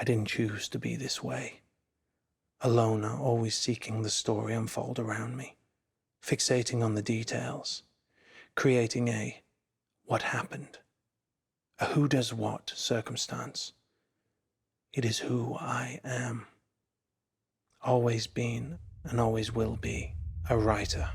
didn't choose to be this way. A loner, always seeking the story unfold around me, fixating on the details, creating a what happened, a who does what circumstance. It is who I am. Always been and always will be a writer.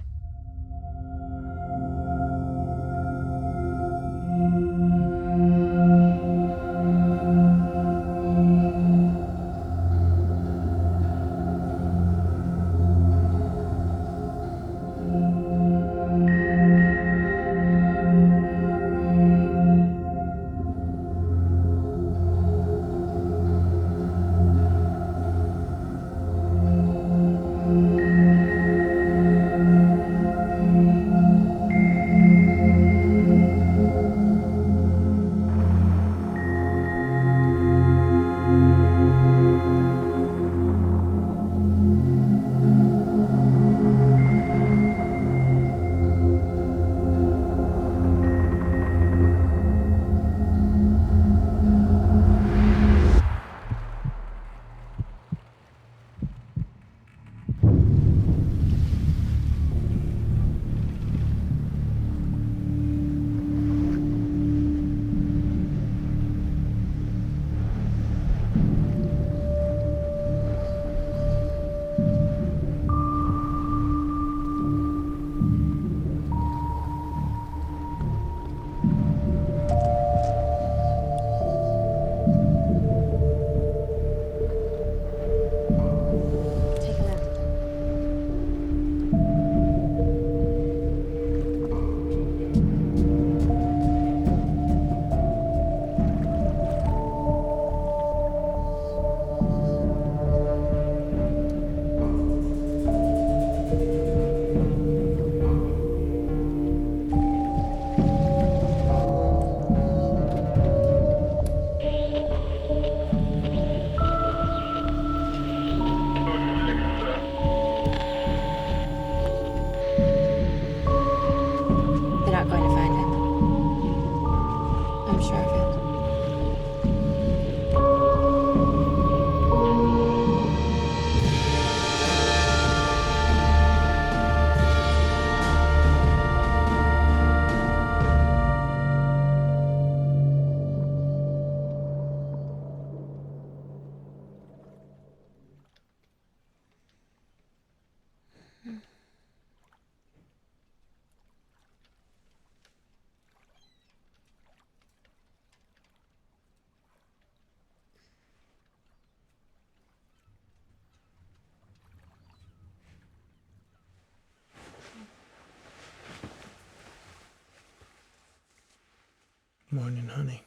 Morning, honey.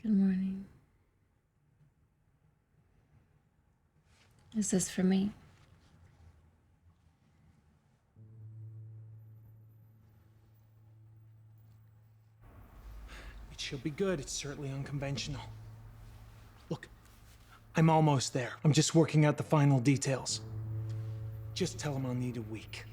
Good morning. Is this for me? It should be good. It's certainly unconventional. Look, I'm almost there. I'm just working out the final details. Just tell him I'll need a week.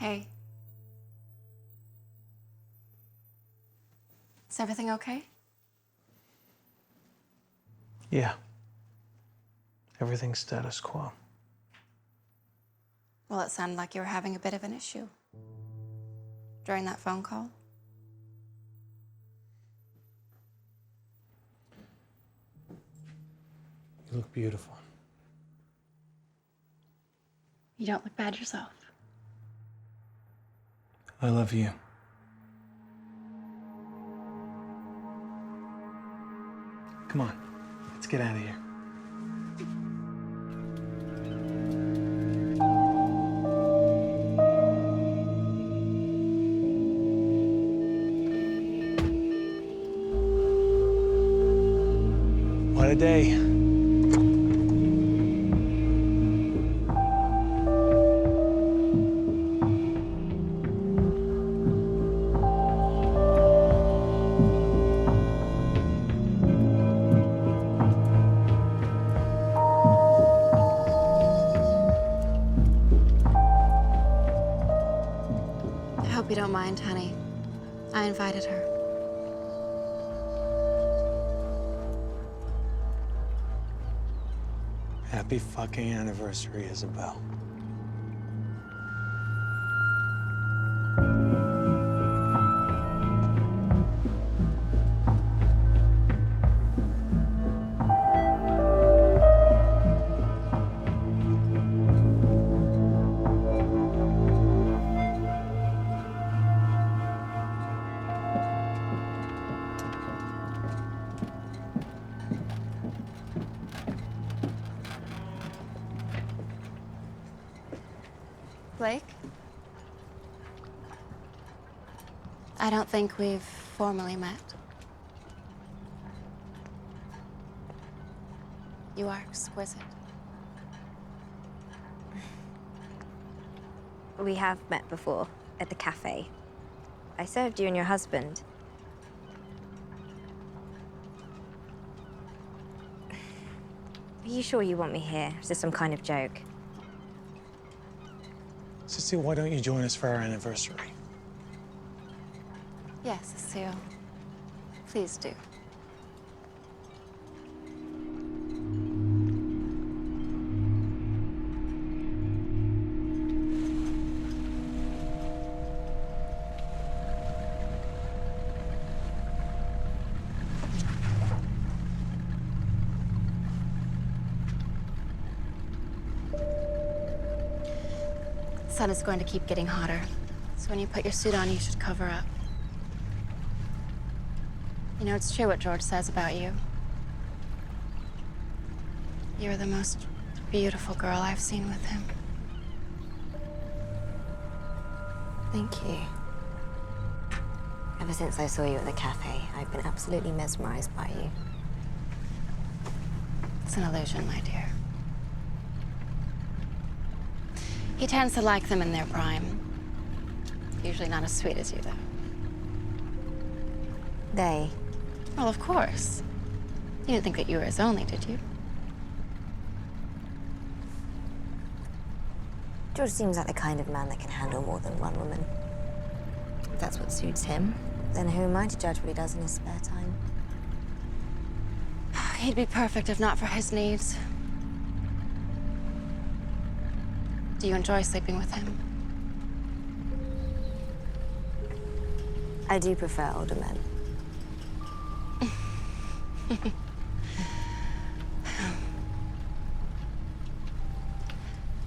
Hey. Is everything okay? Yeah. Everything's status quo. Well, it sounded like you were having a bit of an issue during that phone call. You look beautiful. You don't look bad yourself. I love you. Come on, let's get out of here. What a day. I hope you don't mind, honey. I invited her. Happy fucking anniversary, Isabelle. Blake? I don't think we've formally met. You are exquisite. We have met before, at the cafe. I served you and your husband. Are you sure you want me here? Is this some kind of joke? Cecile, why don't you join us for our anniversary? Yes, Cecile. Please do. The sun is going to keep getting hotter, so when you put your suit on, you should cover up. You know, it's true what George says about you. You're the most beautiful girl I've seen with him. Thank you. Ever since I saw you at the cafe, I've been absolutely mesmerized by you. It's an illusion, my dear. He tends to like them in their prime. Usually not as sweet as you, though. They? Well, of course. You didn't think that you were his only, did you? George seems like the kind of man that can handle more than one woman. If that's what suits him, then who am I to judge what he does in his spare time? He'd be perfect if not for his needs. Do you enjoy sleeping with him? I do prefer older men.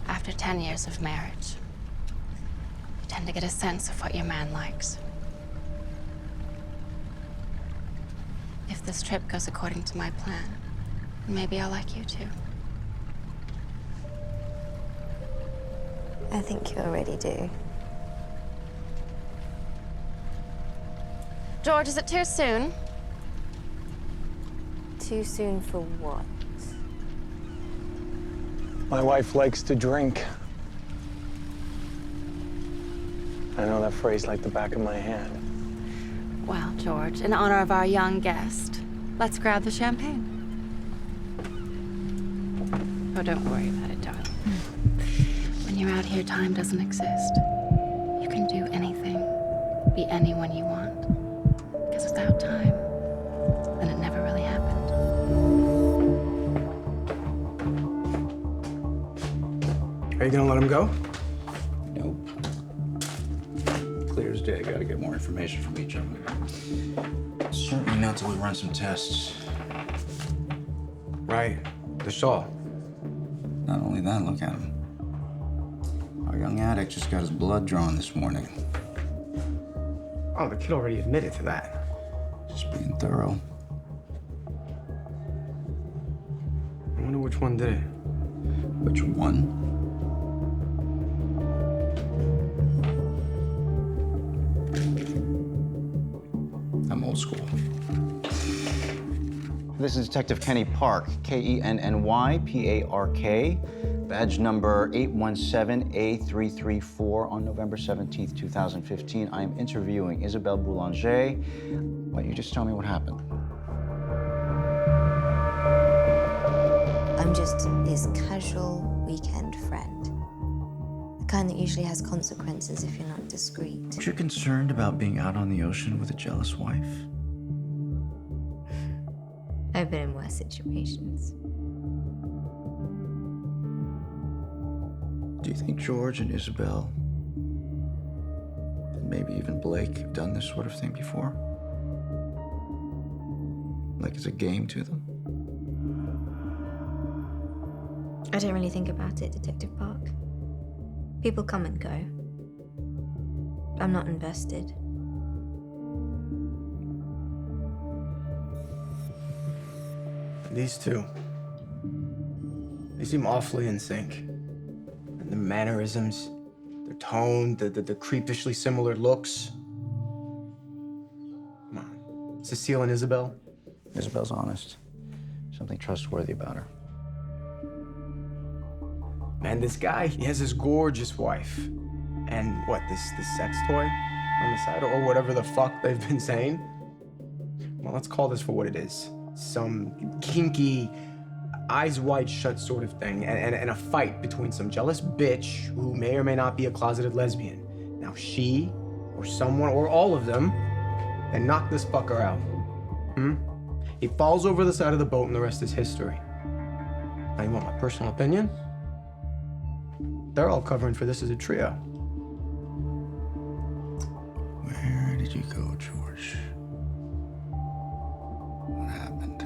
After 10 years of marriage, you tend to get a sense of what your man likes. If this trip goes according to my plan, maybe I'll like you too. I think you already do. George, is it too soon? Too soon for what? My wife likes to drink. I know that phrase like the back of my hand. Well, George, in honor of our young guest, let's grab the champagne. Oh, don't worry about it, darling. When you're out here, time doesn't exist. You can do anything, be anyone you want. Because without time, then it never really happened. Are you gonna let him go? Nope. Clear as day. Gotta get more information from each of them. Certainly not till we run some tests. Right. The saw. Not only that, look at him. Our young addict just got his blood drawn this morning. Oh, the kid already admitted to that. Just being thorough. Which one did it? Which one? I'm old school. This is Detective Kenny Park, Kennypark, badge number 817A334 on November 17th, 2015. I am interviewing Isabelle Boulangé. Why don't you just tell me what happened? I'm just his casual weekend friend. The kind that usually has consequences if you're not discreet. You're concerned about being out on the ocean with a jealous wife? I've been in worse situations. Do you think George and Isabelle, and maybe even Blake, have done this sort of thing before? Like it's a game to them? I don't really think about it, Detective Park. People come and go. I'm not invested. These two. They seem awfully in sync. And the mannerisms, their tone, the creepishly similar looks. Come on. Cecile and Isabelle? Isabelle's honest. Something trustworthy about her. Man, this guy, he has this gorgeous wife. And what, this sex toy on the side? Or whatever the fuck they've been saying? Well, let's call this for what it is. Some kinky, eyes wide shut sort of thing, and a fight between some jealous bitch who may or may not be a closeted lesbian. Now she, or someone, or all of them, then knock this fucker out. He falls over the side of the boat and the rest is history. Now you want my personal opinion? They're all covering for this as a trio. Where did you go, George? What happened?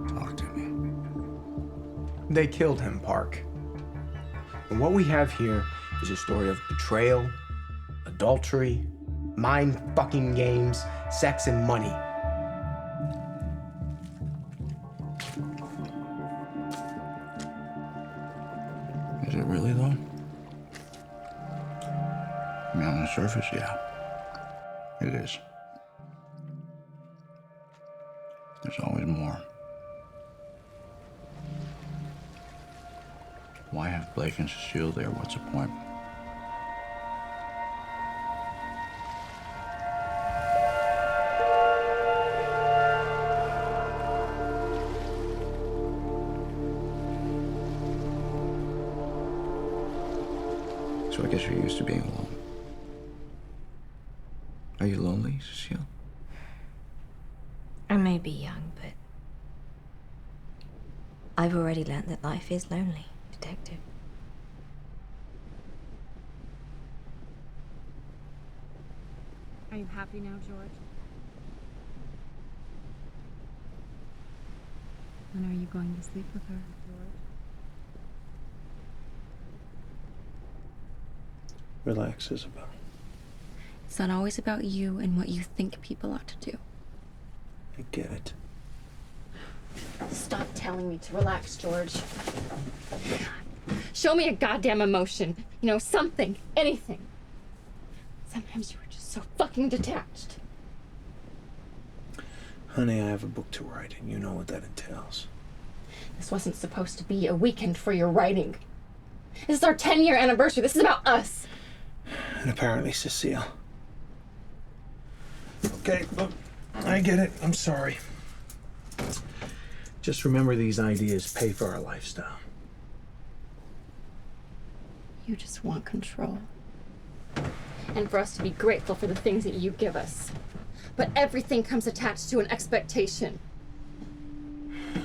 Talk to me. They killed him, Park. And what we have here is a story of betrayal, adultery, mind-fucking games, sex, and money. Is it really, though? I mean, on the surface, yeah. It is. There's always more. Why have Blake and Cecile there? What's the point? So I guess you're used to being alone. Are you lonely, Cecile? I may be young, but I've already learned that life is lonely, Detective. Are you happy now, George? When are you going to sleep with her, George? Relax, Isabelle. It's not always about you and what you think people ought to do. I get it. Stop telling me to relax, George. Show me a goddamn emotion. You know, something, anything. Sometimes you were just so fucking detached. Honey, I have a book to write, and you know what that entails. This wasn't supposed to be a weekend for your writing. This is our 10-year anniversary. This is about us. And apparently Cecile. Okay, look, I get it. I'm sorry. Just remember these ideas pay for our lifestyle. You just want control. And for us to be grateful for the things that you give us. But everything comes attached to an expectation.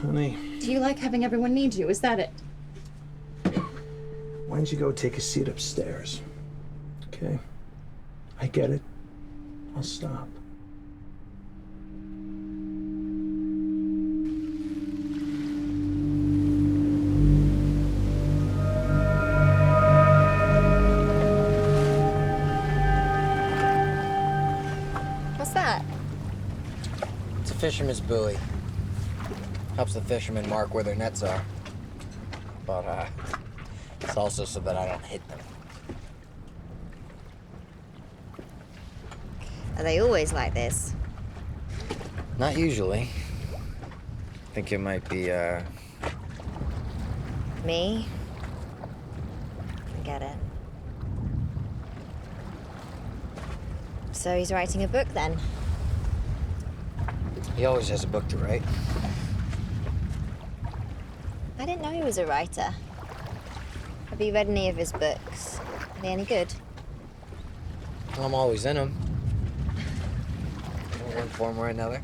Honey, Do you like having everyone need you? Is that it? why don't you go take a seat upstairs? Okay? I get it. I'll stop. What's that? It's a fisherman's buoy. Helps the fishermen mark where their nets are. But, it's also so that I don't hit them. Are they always like this? Not usually. Think it might be, Me? I get it. So he's writing a book then? He always has a book to write. I didn't know he was a writer. Have you read any of his books? Are they any good? I'm always in them. In one form or another.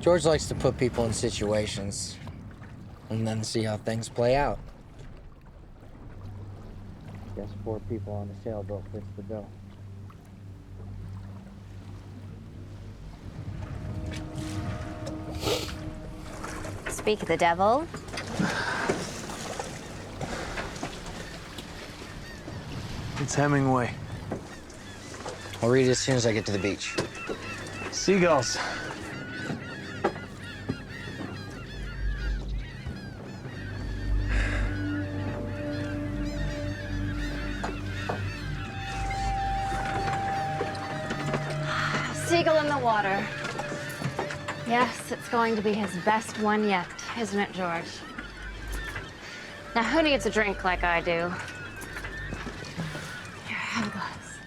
George likes to put people in situations and then see how things play out. Guess 4 people on the sailboat fits the bill. Speak of the devil. It's Hemingway. I'll read it as soon as I get to the beach. Seagulls. Seagull in the water. Yes, it's going to be his best one yet, isn't it, George? Now, who needs a drink like I do? Here, have a glass.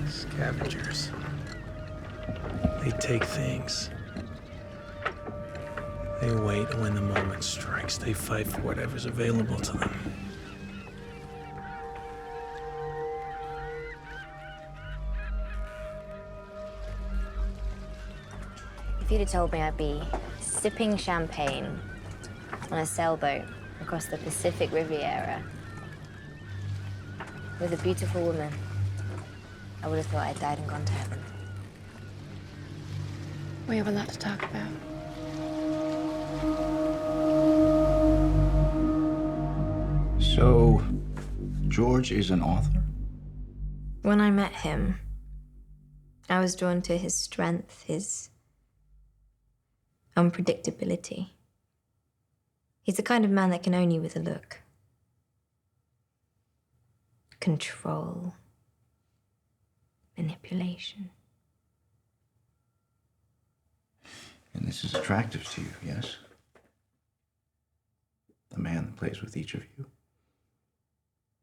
Scavengers. They take things. They wait, and when the moment strikes, they fight for whatever's available to them. If you'd have told me I'd be sipping champagne on a sailboat across the Pacific Riviera with a beautiful woman, I would have thought I'd died and gone to heaven. We have a lot to talk about. So, George is an author? When I met him, I was drawn to his strength, his unpredictability. He's the kind of man that can own you with a look. Control. Manipulation. And this is attractive to you, yes? The man that plays with each of you.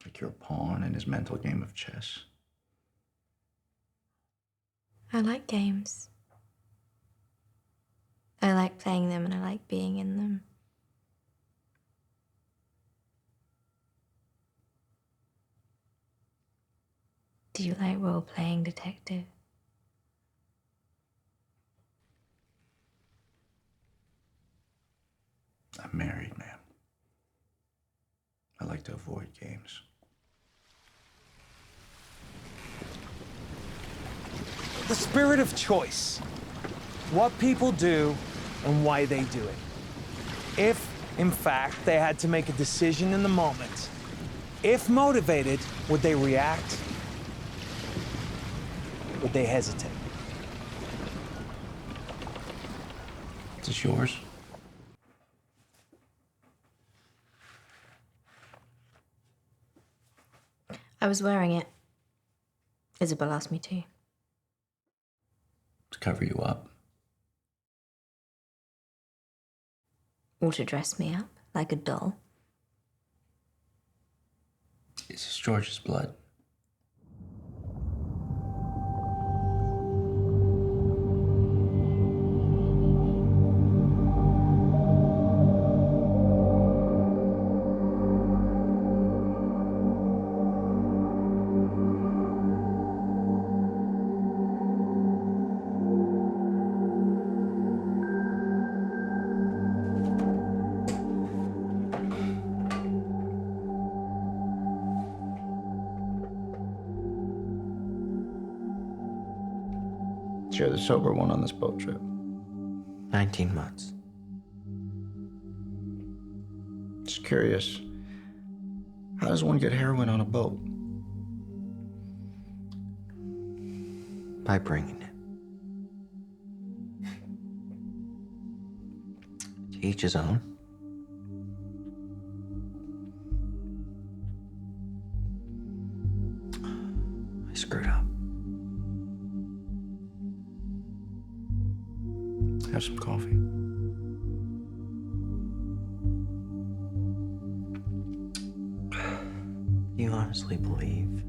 Like you're a pawn in his mental game of chess. I like games. I like playing them and I like being in them. Do you like role-playing detective? I'm married, man. I like to avoid games. The spirit of choice. What people do and why they do it. If, in fact, they had to make a decision in the moment, if motivated, would they react? Would they hesitate? Is this yours? I was wearing it. Isabelle asked me to. To cover you up? Or to dress me up like a doll. Is this George's blood? You're the sober one on this boat trip. 19 months. just curious. How does one get heroin on a boat? By bringing it. To each his own. I screwed up. Have some coffee. You honestly believe,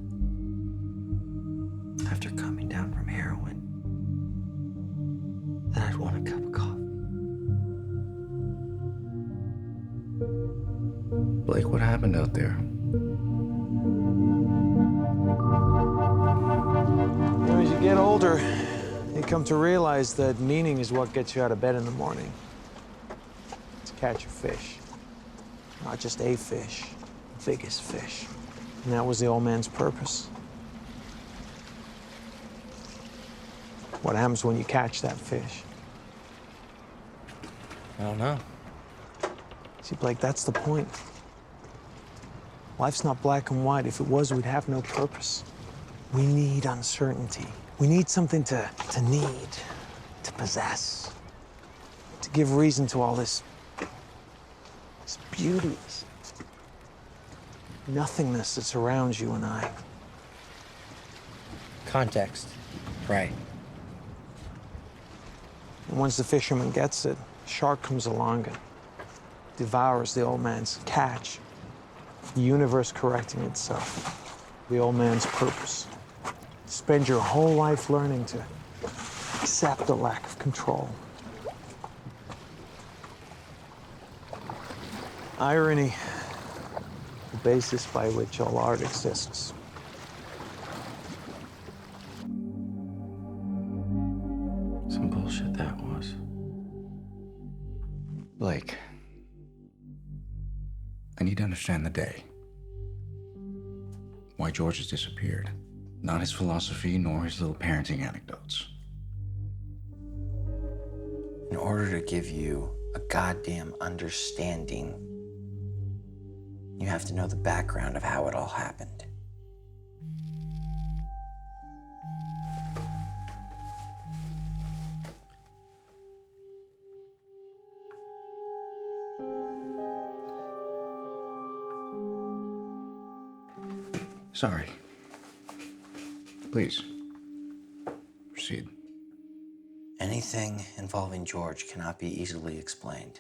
after coming down from heroin, that I'd want a cup of coffee? Blake, what happened out there? You know, as you get older, you come to realize that meaning is what gets you out of bed in the morning. To catch a fish. Not just a fish, the biggest fish. And that was the old man's purpose. What happens when you catch that fish? I don't know. See, Blake, that's the point. Life's not black and white. If it was, we'd have no purpose. We need uncertainty. We need something to need, to possess, to give reason to all this beauty, this nothingness that surrounds you and I. Context. Right. And once the fisherman gets it, a shark comes along and devours the old man's catch. The universe correcting itself. The old man's purpose. Spend your whole life learning to accept a lack of control. Irony, the basis by which all art exists. Some bullshit that was. Blake, I need to understand the day. Why George has disappeared. Not his philosophy, nor his little parenting anecdotes. In order to give you a goddamn understanding, you have to know the background of how it all happened. Sorry. Please, proceed. Anything involving George cannot be easily explained.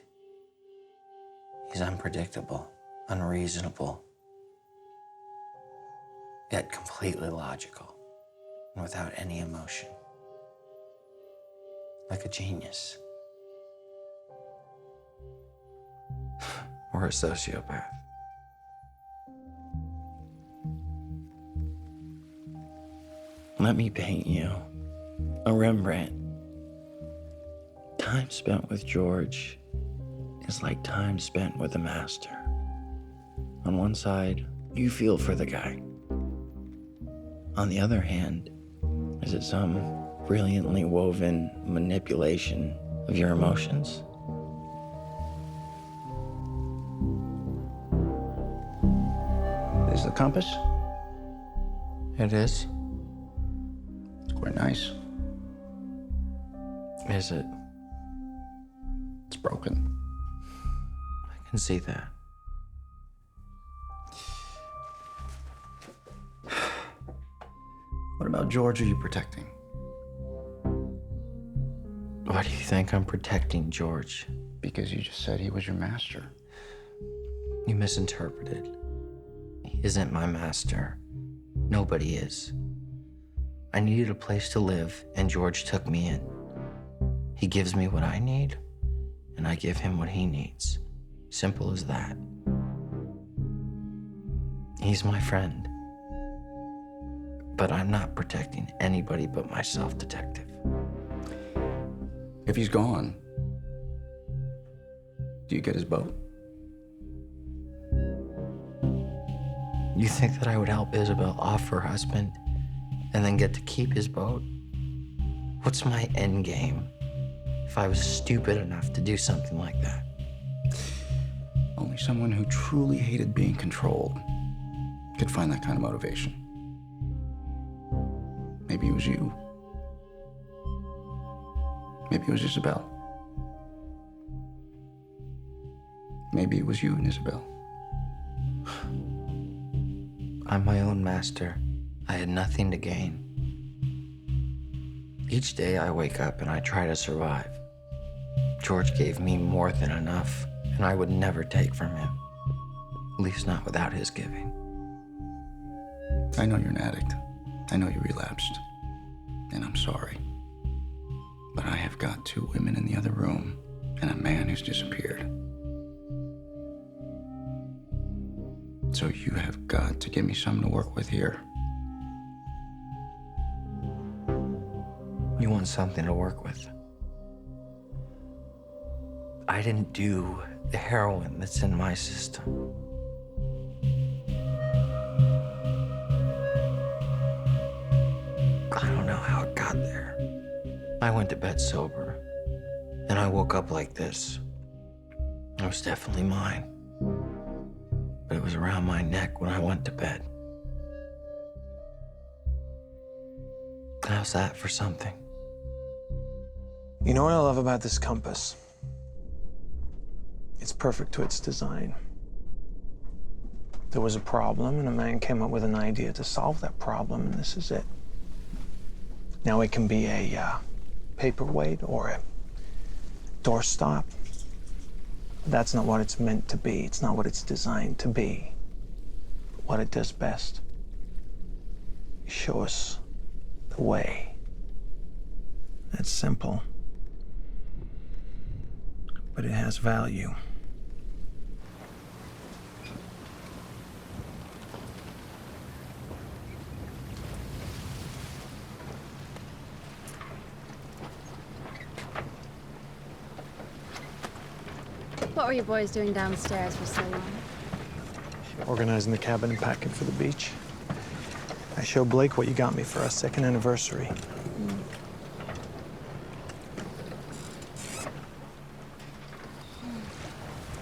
He's unpredictable, unreasonable, yet completely logical, and without any emotion. Like a genius. Or a sociopath. Let me paint you a Rembrandt. Time spent with George is like time spent with a master. On one side, you feel for the guy. On the other hand, is it some brilliantly woven manipulation of your emotions? Is the compass? It is. It's quite nice. Is it? It's broken. I can see that. What about George are you protecting? Why do you think I'm protecting George? Because you just said he was your master. You misinterpreted. He isn't my master. Nobody is. I needed a place to live, and George took me in. He gives me what I need, and I give him what he needs. Simple as that. He's my friend. But I'm not protecting anybody but myself, Detective. If he's gone, do you get his boat? You think that I would help Isabelle off her husband and then get to keep his boat? What's my end game if I was stupid enough to do something like that? Only Only someone who truly hated being controlled could find that kind of motivation. Maybe it was you. Maybe it was Isabelle. Maybe it was you and Isabelle. I'm my own master. I had nothing to gain. Each day I wake up and I try to survive. George gave me more than enough, and I would never take from him. At least not without his giving. I know you're an addict. I know you relapsed. And I'm sorry. But I have got 2 women in the other room and a man who's disappeared. So you have got to give me something to work with here. You want something to work with? I didn't do the heroin that's in my system. I don't know how it got there. I went to bed sober, and I woke up like this. It was definitely mine, but it was around my neck when I went to bed. How's that for something? You know what I love about this compass? It's perfect to its design. There was a problem, and a man came up with an idea to solve that problem, and this is it. Now it can be a paperweight or a doorstop. That's not what it's meant to be. It's not what it's designed to be. But what it does best is show us the way. It's simple, but it has value. What were you boys doing downstairs for so long? Organizing the cabin and packing for the beach. I showed Blake what you got me for our 2nd anniversary.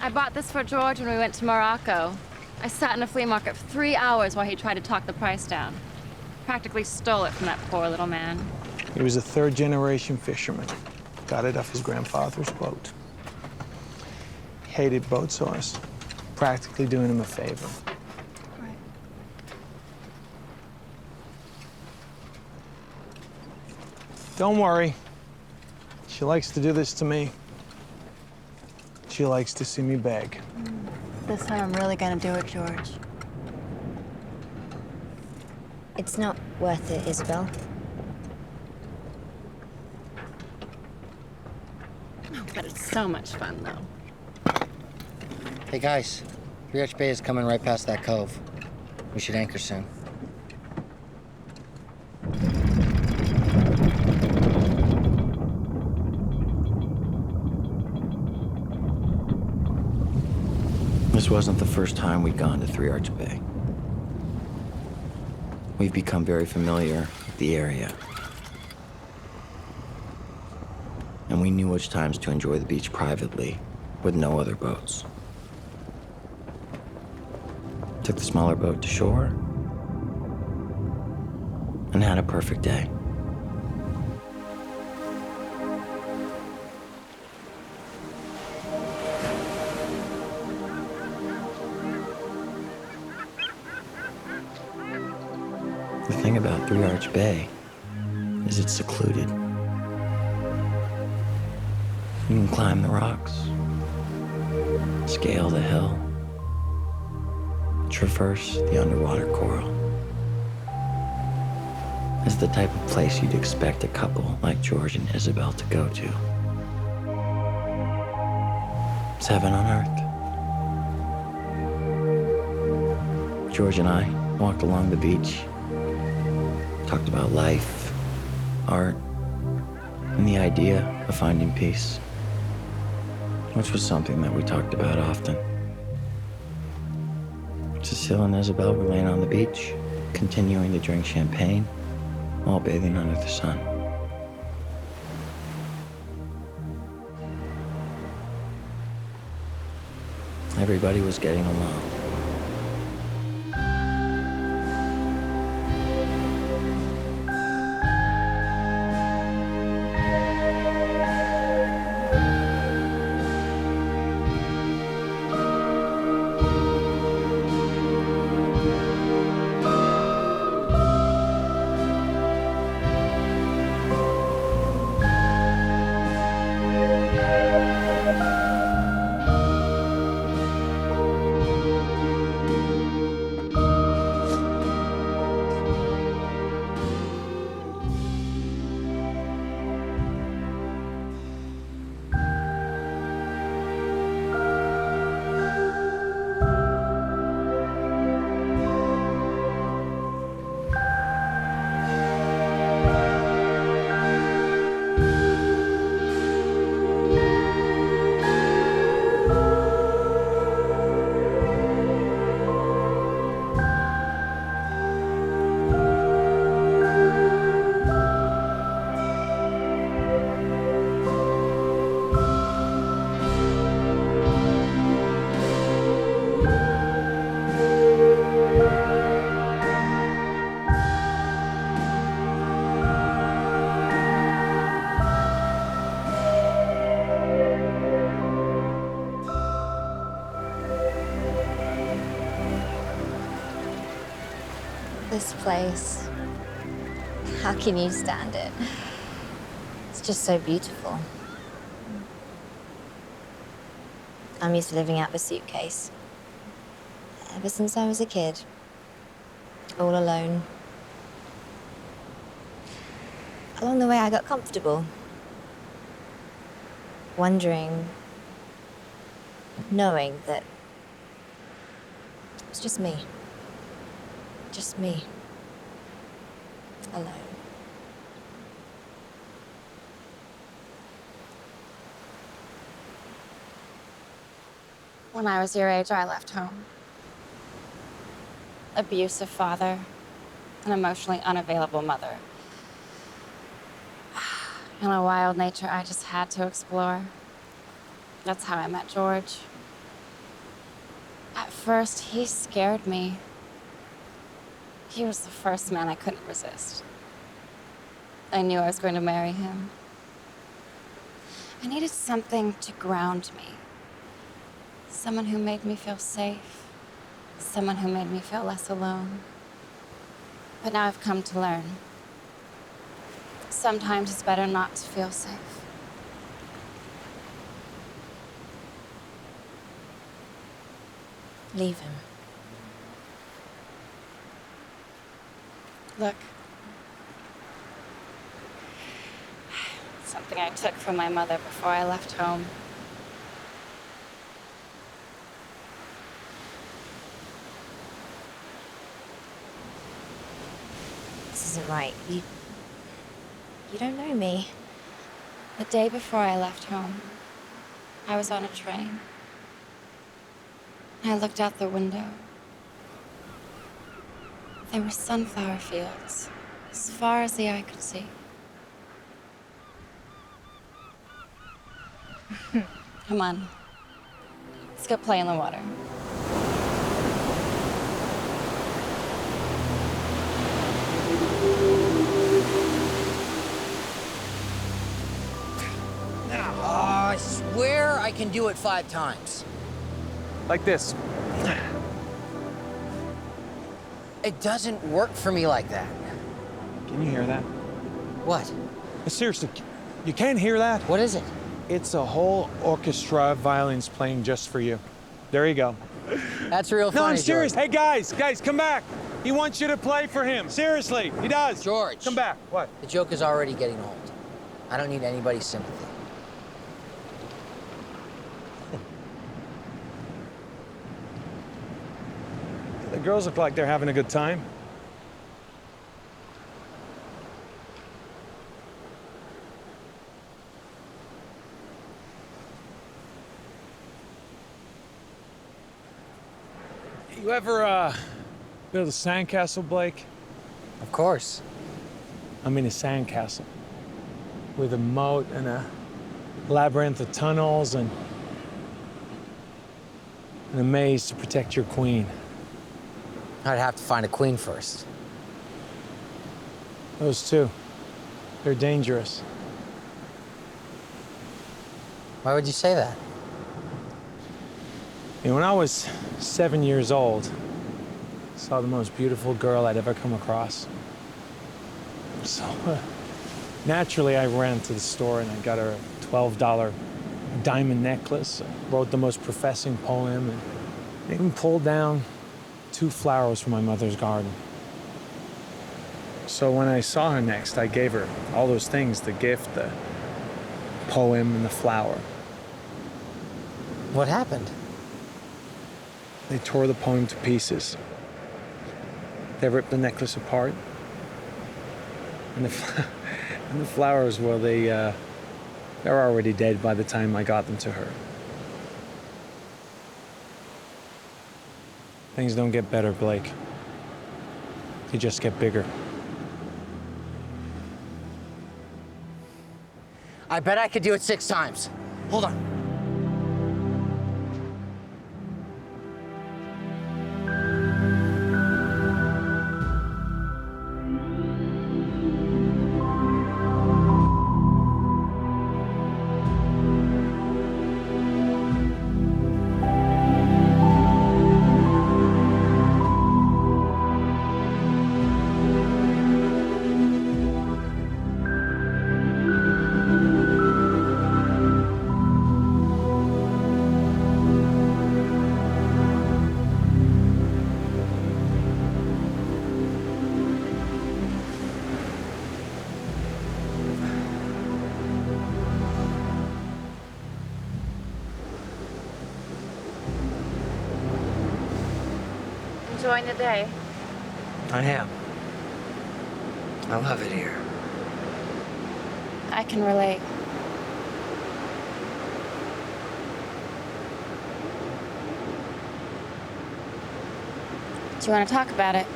I bought this for George when we went to Morocco. I sat in a flea market for 3 hours while he tried to talk the price down. Practically stole it from that poor little man. He was a 3rd-generation fisherman. Got it off his grandfather's boat. He hated boat sores. Practically doing him a favor. Right. Don't worry. She likes to do this to me. She likes to see me beg. This time I'm really gonna do it, George. It's not worth it, Isabelle. Oh, but it's so much fun, though. Hey guys, 3 Arch Bay is coming right past that cove. We should anchor soon. This wasn't the first time we'd gone to 3 Arch Bay. We've become very familiar with the area. And we knew which times to enjoy the beach privately with no other boats. Took the smaller boat to shore and had a perfect day. The thing about 3 Arch Bay is it's secluded. You can climb the rocks, scale the hill, traverse the underwater coral. It's the type of place you'd expect a couple like George and Isabelle to go to. It's heaven on earth. George and I walked along the beach, talked about life, art, and the idea of finding peace, which was something that we talked about often. Cecile and Isabelle were laying on the beach, continuing to drink champagne while bathing under the sun. I everybody was getting along. This place, how can you stand it? It's just so beautiful. I'm used to living out of a suitcase. Ever since I was a kid. All alone. Along the way, I got comfortable. Wondering, knowing that it was just me. Just me. Alone. When I was your age, I left home. Abusive father, an emotionally unavailable mother. And a wild nature I just had to explore. That's how I met George. At first, he scared me. He was the first man I couldn't resist. I knew I was going to marry him. I needed something to ground me. Someone who made me feel safe. Someone who made me feel less alone. But now I've come to learn. Sometimes it's better not to feel safe. Leave him. Look. Something I took from my mother before I left home. This isn't right. You don't know me. The day before I left home, I was on a train. I looked out the window. There were sunflower fields, as far as the eye could see. Come on. Let's go play in the water. I swear I can do it 5 times. Like this. It doesn't work for me like that. Can you hear that? What? Seriously, you can't hear that? What is it? It's a whole orchestra of violins playing just for you. There you go. That's real funny, No, I'm serious. George. Hey, guys, come back. He wants you to play for him. Seriously, he does. George. Come back. What? The joke is already getting old. I don't need anybody's sympathy. The girls look like they're having a good time. You ever, build a sandcastle, Blake? Of course. I mean a sandcastle. With a moat and a labyrinth of tunnels and... and a maze to protect your queen. I'd have to find a queen first. Those two, they're dangerous. Why would you say that? You know, when I was 7 years old, I saw the most beautiful girl I'd ever come across. So, naturally, I ran to the store and I got her a $12 diamond necklace, wrote the most professing poem, and even pulled down 2 flowers from my mother's garden. So when I saw her next, I gave her all those things, the gift, the poem, and the flower. What happened? They tore the poem to pieces. They ripped the necklace apart. And the flowers, well, they're already dead by the time I got them to her. Things don't get better, Blake. They just get bigger. I bet I could do it 6 times. Hold on. Enjoying the day? I am. I love it here. I can relate. Do you want to talk about it?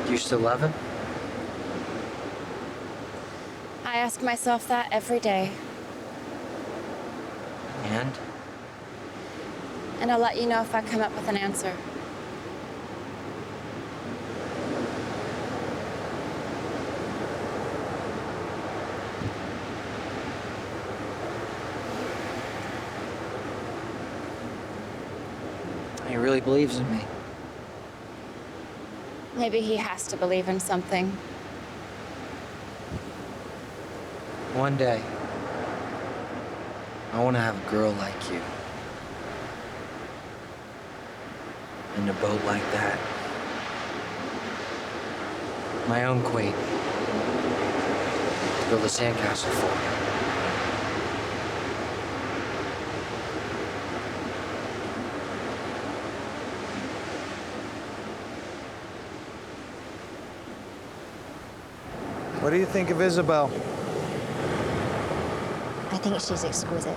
Do you still love him? I ask myself that every day. And? And I'll let you know if I come up with an answer. He really believes in me. Maybe he has to believe in something. One day, I want to have a girl like you. In a boat like that. My own queen. To build a sandcastle for. What do you think of Isabelle? I think she's exquisite.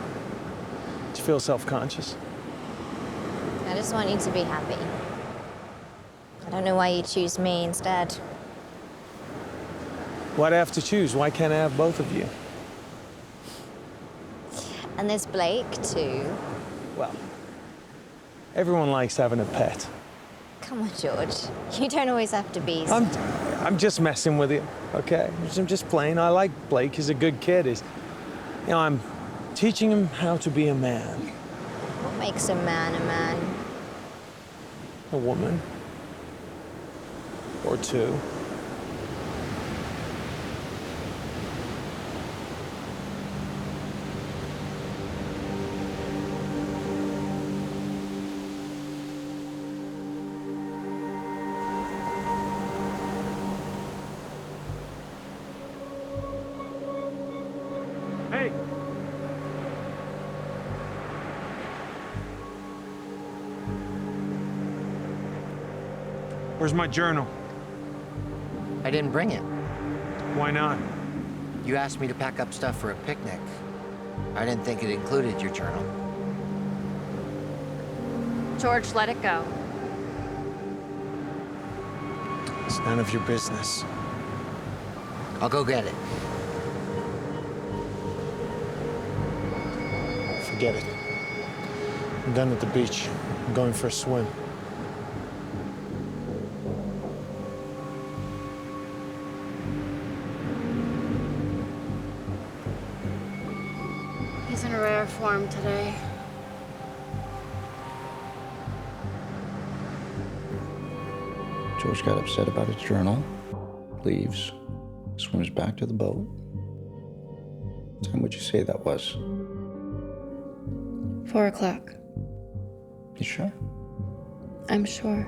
Do you feel self-conscious? I just want you to be happy. I don't know why you choose me instead. Why'd I have to choose? Why can't I have both of you? And there's Blake, too. Well, everyone likes having a pet. Come on, George. You don't always have to be... I'm just messing with you, okay? I'm just playing. I like Blake. He's a good kid. I'm teaching him how to be a man. What makes a man a man? A woman. Or two. Hey! Where's my journal? I didn't bring it. Why not? You asked me to pack up stuff for a picnic. I didn't think it included your journal. George, let it go. It's none of your business. I'll go get it. Forget it. I'm done at the beach. I'm going for a swim. He's in rare form today. George got upset about his journal, leaves, swims back to the boat. What time would you say that was? 4 o'clock. You sure? I'm sure.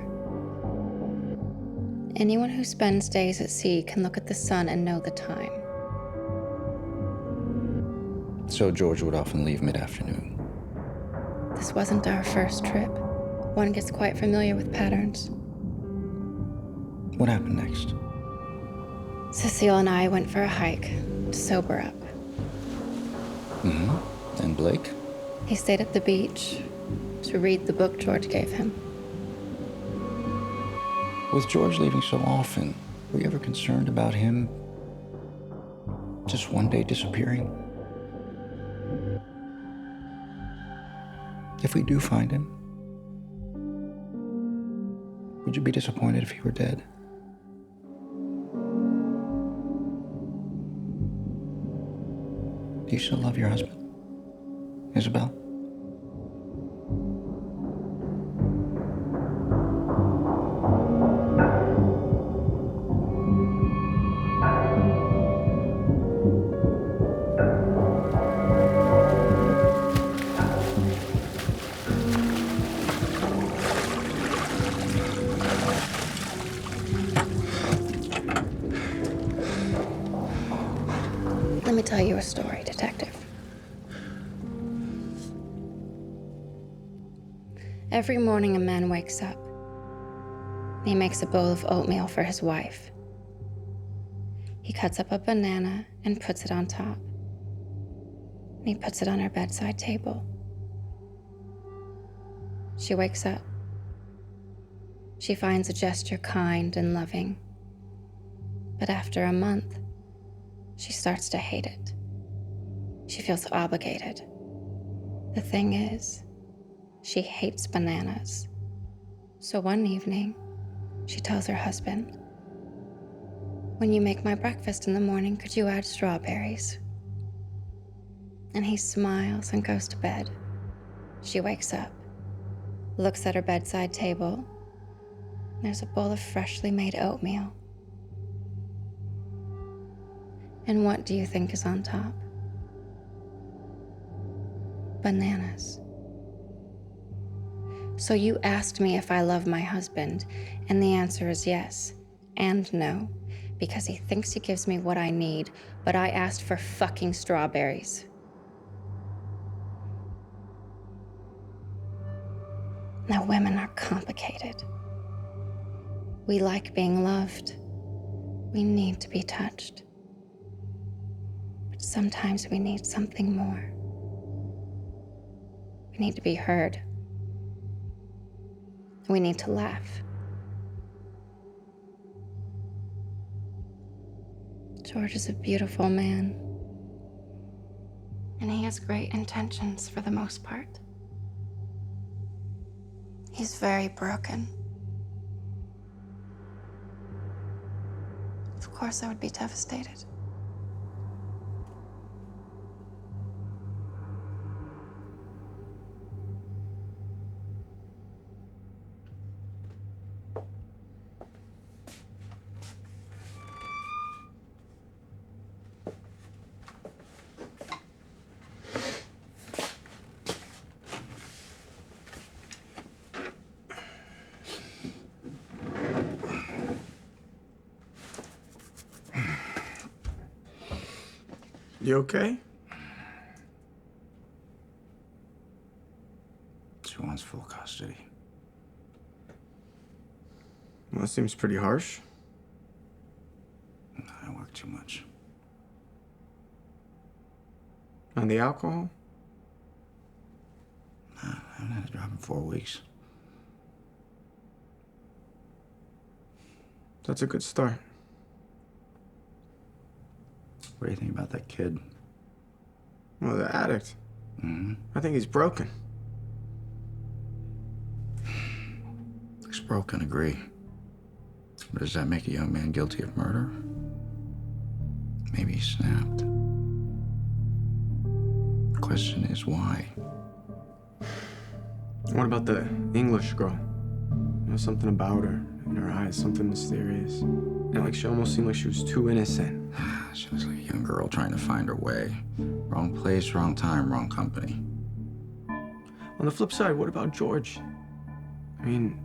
Anyone who spends days at sea can look at the sun and know the time. So George would often leave mid-afternoon. This wasn't our first trip. One gets quite familiar with patterns. What happened next? Cecile and I went for a hike to sober up. Mm-hmm. And Blake? He stayed at the beach to read the book George gave him. With George leaving so often, were you ever concerned about him just one day disappearing? If we do find him, would you be disappointed if he were dead? Do you still love your husband, Isabelle? Let me tell you a story, detective. Every morning a man wakes up. He makes a bowl of oatmeal for his wife. He cuts up a banana and puts it on top. And he puts it on her bedside table. She wakes up. She finds a gesture kind and loving. But after a month, she starts to hate it. She feels obligated. The thing is, she hates bananas. So one evening, she tells her husband, "When you make my breakfast in the morning, could you add strawberries?" And he smiles and goes to bed. She wakes up, looks at her bedside table. There's a bowl of freshly made oatmeal. And what do you think is on top? Bananas. So you asked me if I love my husband, and the answer is yes and no, because he thinks he gives me what I need, but I asked for fucking strawberries. Now, women are complicated. We like being loved. We need to be touched. But sometimes we need something more. We need to be heard. We need to laugh. George is a beautiful man. And he has great intentions for the most part. He's very broken. Of course, I would be devastated. You okay? She wants full custody. Well, that seems pretty harsh. I work too much. And the alcohol? I haven't had a drop in 4 weeks. That's a good start. What do you think about that kid? Well, the addict. Mm-hmm. I think he's broken. This bro can agree. But does that make a young man guilty of murder? Maybe he snapped. The question is why? What about the English girl? You know, something about her, in her eyes, something mysterious. And like she almost seemed like she was too innocent. She was like a young girl trying to find her way. Wrong place, wrong time, wrong company. On the flip side, what about George? I mean,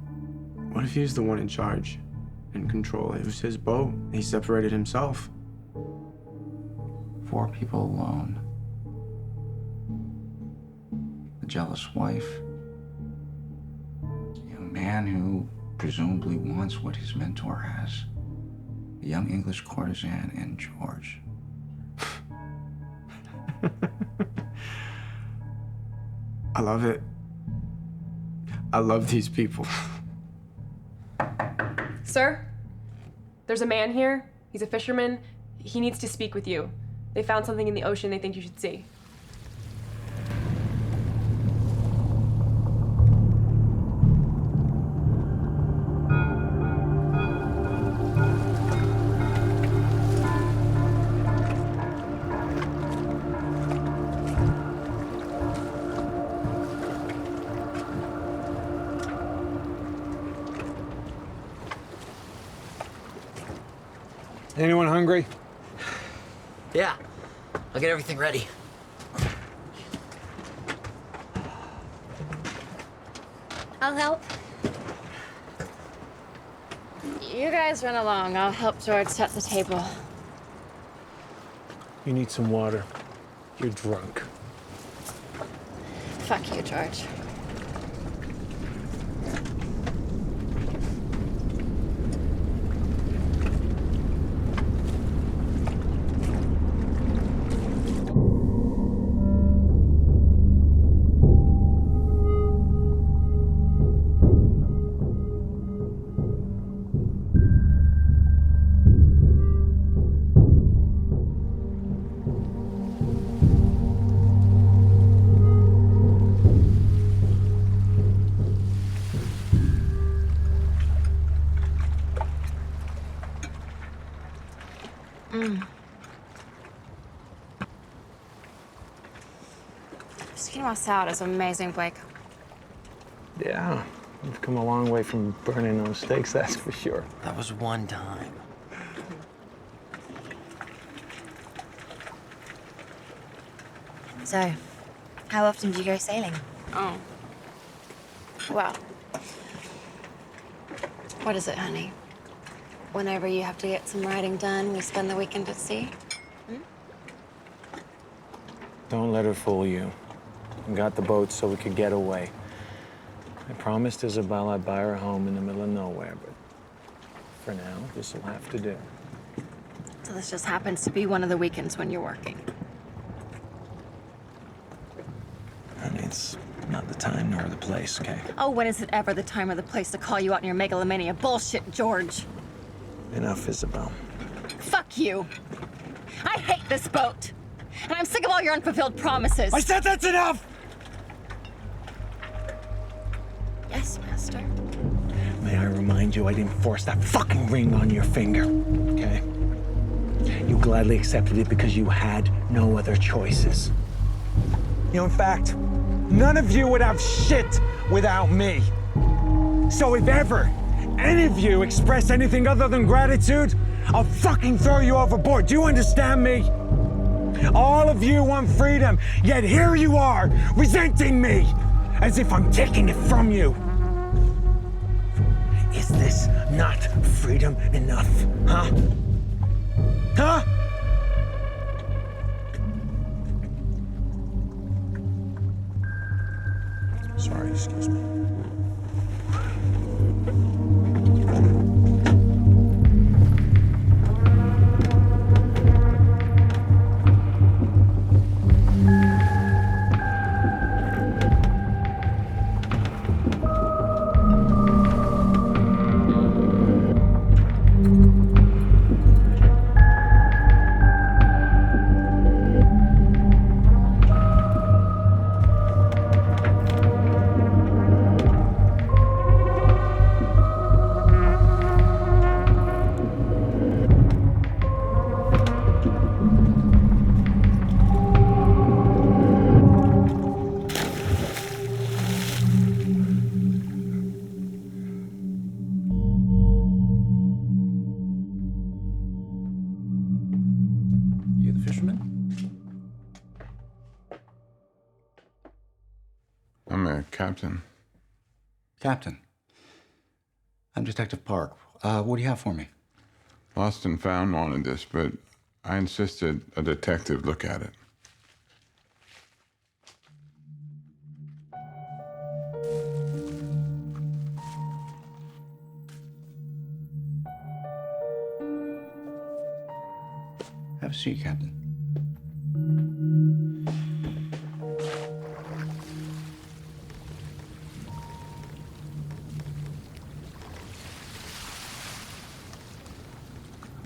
what if he's the one in charge, in control? It was his boat. He separated himself. 4 people alone. A jealous wife. A man who presumably wants what his mentor has. A young English courtesan and George. I love it. I love these people. Sir, there's a man here. He's a fisherman. He needs to speak with you. They found something in the ocean they think you should see. Anyone hungry? Yeah, I'll get everything ready. I'll help. You guys run along. I'll help George set the table. You need some water. You're drunk. Fuck you, George. Skin salad is amazing, Blake. Yeah, you've come a long way from burning those steaks, that's for sure. That was one time. So, how often do you go sailing? Oh. Well. What is it, honey? Whenever you have to get some writing done, we spend the weekend at sea? Don't let her fool you. We got the boat so we could get away. I promised Isabelle I'd buy her a home in the middle of nowhere, but for now, this'll have to do. So this just happens to be one of the weekends when you're working. And it's not the time nor the place, okay? Oh, when is it ever the time or the place to call you out on your megalomania bullshit, George? Enough, Isabelle. Fuck you. I hate this boat. And I'm sick of all your unfulfilled promises. I said that's enough! Yes, master. May I remind you, I didn't force that fucking ring on your finger, okay? You gladly accepted it because you had no other choices. You know, in fact, none of you would have shit without me. So if ever any of you express anything other than gratitude, I'll fucking throw you overboard. Do you understand me? All of you want freedom, yet here you are, resenting me, as if I'm taking it from you. Is this not freedom enough, huh? Huh? Sorry, excuse me. Captain. Captain. I'm Detective Park. What do you have for me? Lost and Found wanted this, but I insisted a detective look at it. Have a seat, Captain.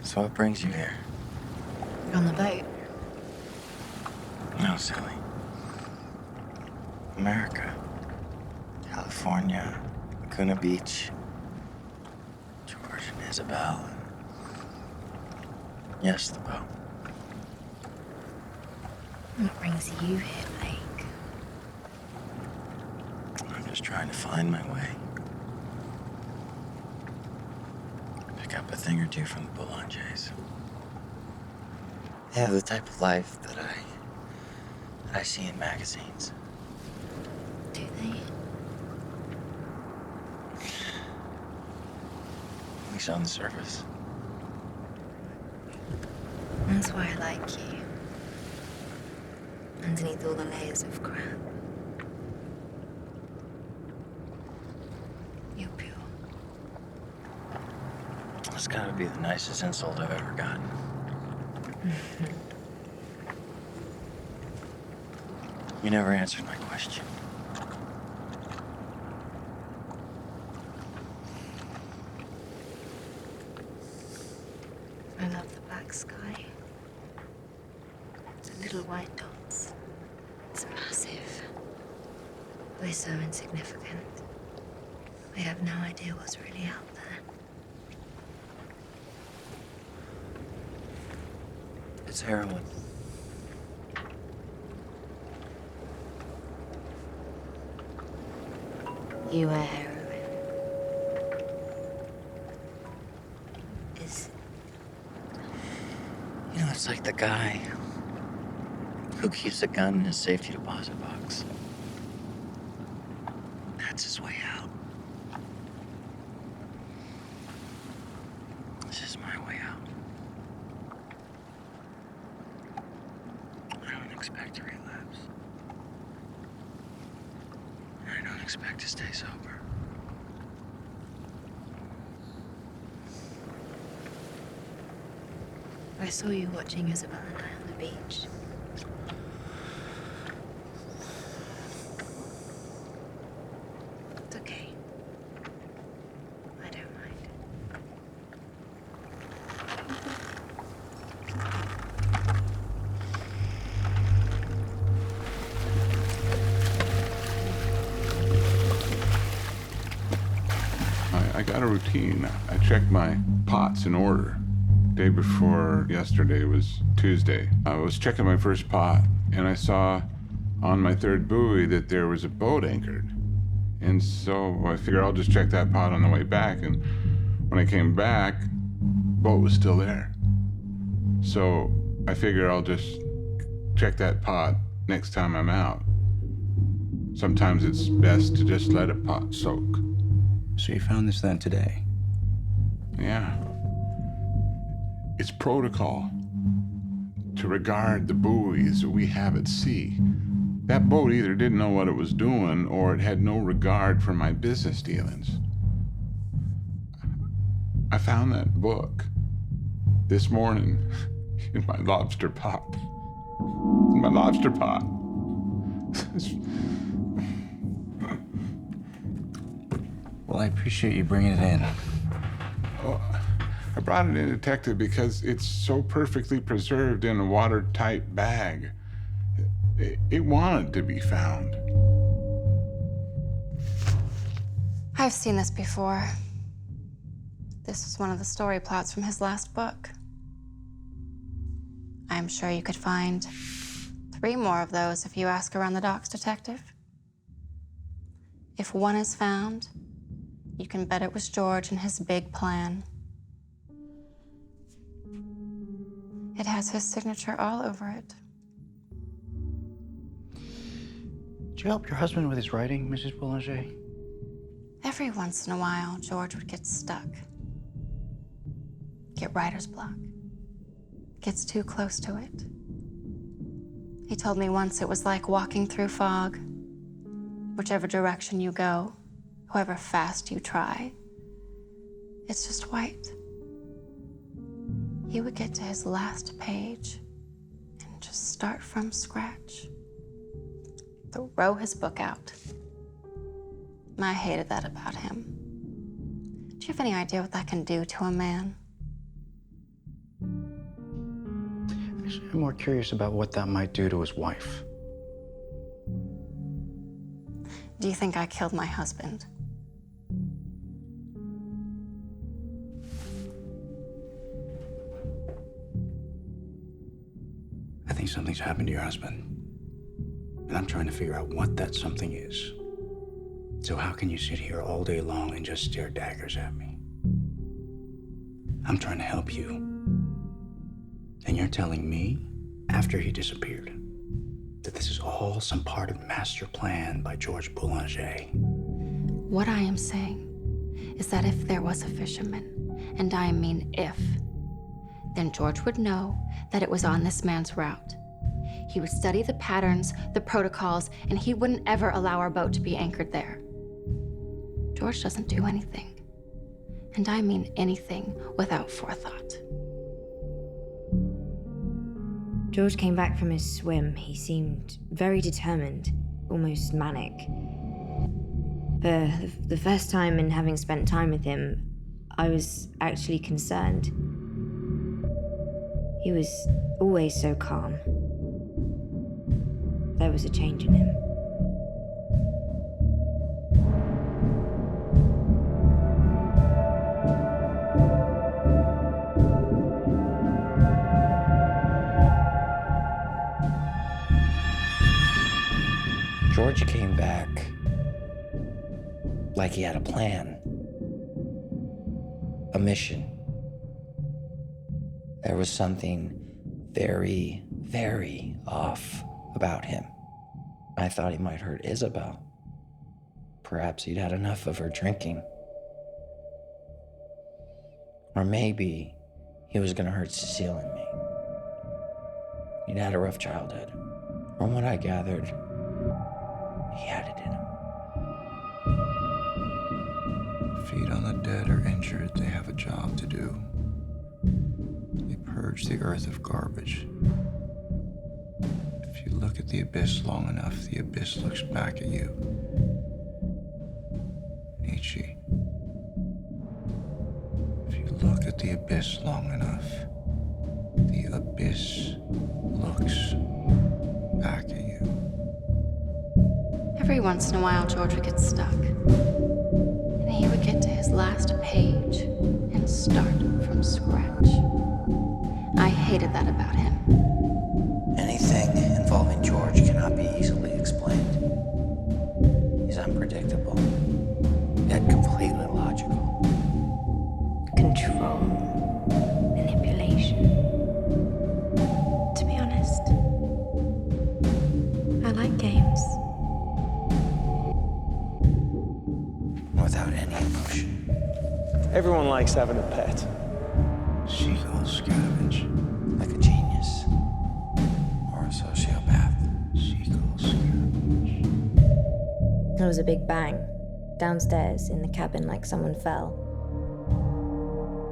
So what brings you here? You're on the boat. No, silly. America. California. Laguna Beach. George and Isabelle. And yes, the boat. What brings you here, Blake? I'm just trying to find my way. Pick up a thing or two from the Boulangés. They have the type of life that I see in magazines. Do they? At least on the surface. That's why I like you. Underneath all the layers of crap. You're pure. That's gotta be the nicest insult I've ever gotten. You never answered my question. I love the black sky. The little white dots. It's massive. We're so insignificant. We have no idea what's really out there. It's heroin. You are heroin. You know, it's like the guy who keeps a gun in his safety deposit box. That's his way out. This is my way out. I don't expect to relapse. I don't expect to stay sober. I saw you watching Isabelle and I on the beach. It's okay. I don't mind. I got a routine. I checked my pots in order. Day before yesterday was Tuesday. I was checking my first pot, and I saw on my third buoy that there was a boat anchored. And so I figured I'll just check that pot on the way back, and when I came back, boat was still there. So I figured I'll just check that pot next time I'm out. Sometimes it's best to just let a pot soak. So you found this then today? Yeah. It's protocol to regard the buoys that we have at sea. That boat either didn't know what it was doing or it had no regard for my business dealings. I found that book this morning in my lobster pot. In my lobster pot. Well, I appreciate you bringing it in. Oh, I brought it in, Detective, because it's so perfectly preserved in a watertight bag. It wanted to be found. I've seen this before. This was one of the story plots from his last book. I'm sure you could find 3 more of those if you ask around the docks, Detective. If one is found, you can bet it was George and his big plan. It has his signature all over it. you help your husband with his writing, Mrs. Boulangé? Every once in a while, George would get stuck. Get writer's block. Gets too close to it. He told me once it was like walking through fog. Whichever direction you go, however fast you try, it's just white. He would get to his last page and just start from scratch. Throw his book out. I hated that about him. Do you have any idea what that can do to a man? Actually, I'm more curious about what that might do to his wife. Do you think I killed my husband? I think something's happened to your husband. And I'm trying to figure out what that something is. So how can you sit here all day long and just stare daggers at me? I'm trying to help you. And you're telling me, after he disappeared, that this is all some part of master plan by George Boulangé. What I am saying is that if there was a fisherman, and I mean if, then George would know that it was on this man's route. He would study the patterns, the protocols, and he wouldn't ever allow our boat to be anchored there. George doesn't do anything, and I mean anything, without forethought. George came back from his swim. He seemed very determined, almost manic. For the first time in having spent time with him, I was actually concerned. He was always so calm. There was a change in him. George came back like he had a plan, a mission. There was something very, very off about him. I thought he might hurt Isabelle. Perhaps he'd had enough of her drinking. Or maybe he was gonna hurt Cecile and me. He'd had a rough childhood. From what I gathered, he had it in him. Feed on the dead or injured, they have a job to do. They purge the earth of garbage. If you look at the abyss long enough, the abyss looks back at you. Nietzsche. If you look at the abyss long enough, the abyss looks back at you. Every once in a while, George would get stuck. And he would get to his last page and start from scratch. I hated that about him. Anything involving George cannot be easily explained. He's unpredictable, yet completely logical. Control. Manipulation. To be honest, I like games. Without any emotion. Everyone likes having a pet. Seagulls scavenge. Like a genius. Or a sociopath. Seagulls scavenge. There was a big bang downstairs in the cabin, like someone fell.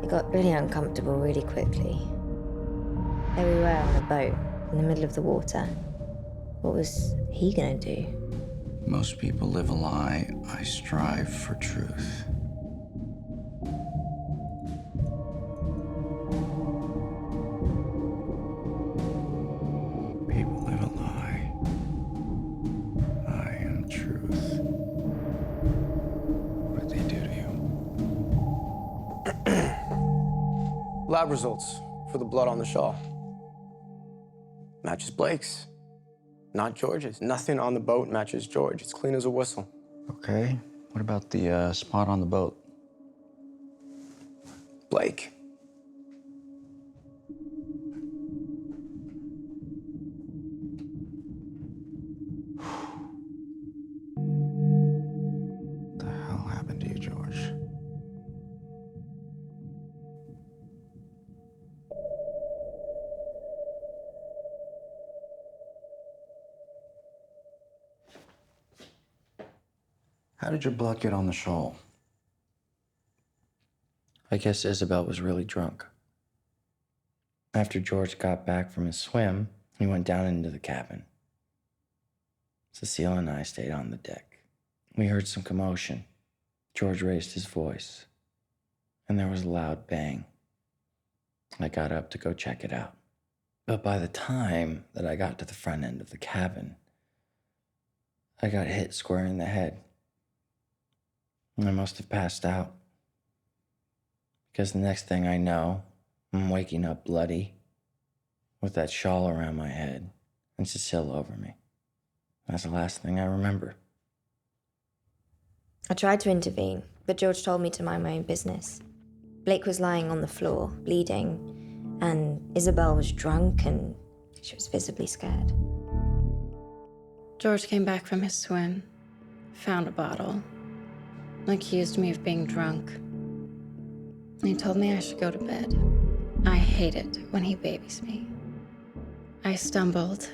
It got really uncomfortable really quickly. There we were on a boat in the middle of the water. What was he gonna do? Most people live a lie. I strive for truth. People live a lie. I am truth. What did they do to you? Lab results for the blood on the shawl. Matches Blake's, not George's. Nothing on the boat matches George. It's clean as a whistle. Okay. What about the spot on the boat? Blake. How did your blood get on the shawl? I guess Isabelle was really drunk. After George got back from his swim, he went down into the cabin. Cecile and I stayed on the deck. We heard some commotion. George raised his voice, and there was a loud bang. I got up to go check it out. But by the time that I got to the front end of the cabin, I got hit square in the head. I must have passed out. Because the next thing I know, I'm waking up bloody, with that shawl around my head, and Cecile over me. That's the last thing I remember. I tried to intervene, but George told me to mind my own business. Blake was lying on the floor, bleeding, and Isabelle was drunk and she was visibly scared. George came back from his swim, found a bottle, accused me of being drunk. He told me I should go to bed. I hate it when he babies me. I stumbled,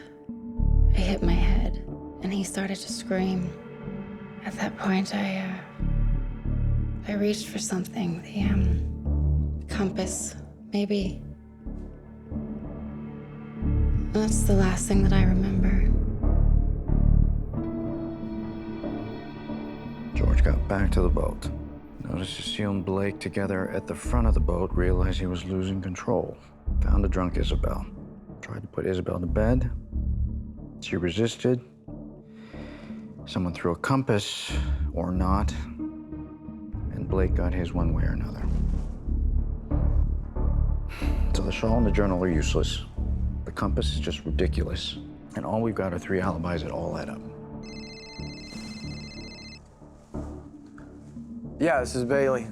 I hit my head, and he started to scream. At that point, I reached for something, the compass, maybe. That's the last thing that I remember. George got back to the boat. Noticed Cecile and Blake together at the front of the boat, realized he was losing control. Found a drunk Isabelle. Tried to put Isabelle to bed. She resisted. Someone threw a compass, or not, and Blake got his one way or another. So the shawl and the journal are useless. The compass is just ridiculous. And all we've got are 3 alibis that all add up. Yeah, this is Bailey.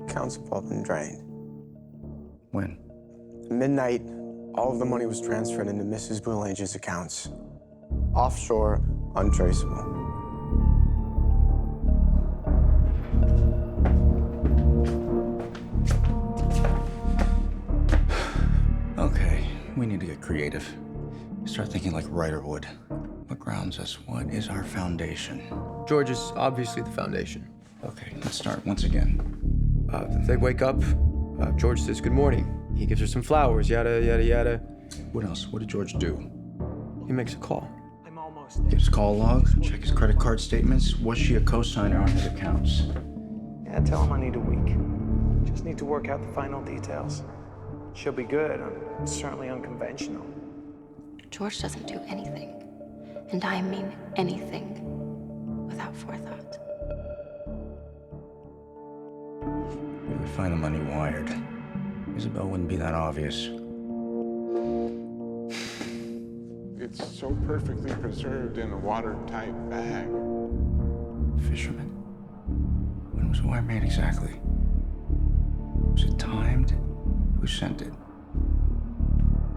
Accounts have all been drained. When? Midnight, all of the money was transferred into Mrs. Boulangé's accounts. Offshore, untraceable. Okay, we need to get creative. Start thinking like Ryder would. What grounds us? What is our foundation? George is obviously the foundation. Okay, let's start once again. They wake up, George says good morning. He gives her some flowers, yada, yada, yada. What else? What did George do? He makes a call. I'm almost there. Get his call log, check his credit card statements. Was she a co-signer on his accounts? Yeah, tell him I need a week. Just need to work out the final details. She'll be good. I'm certainly unconventional. George doesn't do anything, and I mean anything, without forethought. If we find the money wired, Isabelle wouldn't be that obvious. It's so perfectly preserved in a watertight bag. Fisherman? When was the wire made exactly? Was it timed? Who sent it?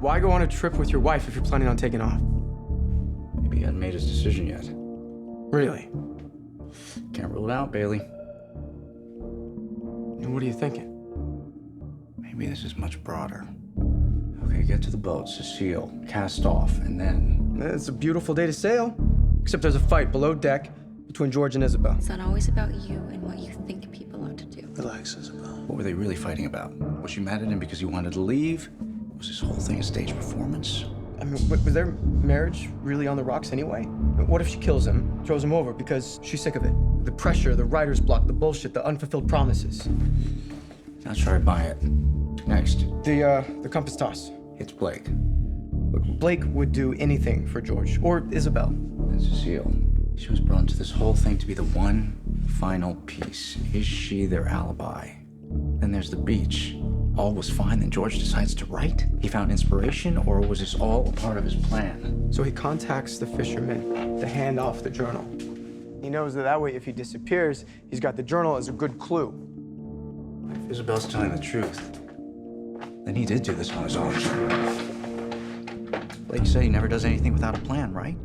Why go on a trip with your wife if you're planning on taking off? Maybe he hadn't made his decision yet. Really? Can't rule it out, Bailey. And what are you thinking? Maybe this is much broader. Okay, get to the boat, Cecile, cast off, and then... It's a beautiful day to sail. Except there's a fight below deck between George and Isabelle. It's not always about you and what you think people ought to do. Relax, Isabelle. What were they really fighting about? Was she mad at him because he wanted to leave? Was this whole thing a stage performance? I mean, was their marriage really on the rocks anyway? What if she kills him, throws him over because she's sick of it? The pressure, the writer's block, the bullshit, the unfulfilled promises. Not sure I buy it. Next. The compass toss. It's Blake. Look, Blake would do anything for George, or Isabelle. And Cecile. She was brought into this whole thing to be the one final piece. Is she their alibi? Then there's the beach. All was fine, then George decides to write? He found inspiration, or was this all a part of his plan? So he contacts the fisherman to hand off the journal. He knows that way, if he disappears, he's got the journal as a good clue. If Isabelle's telling the truth, then he did do this on his own. Blake said he never does anything without a plan, right?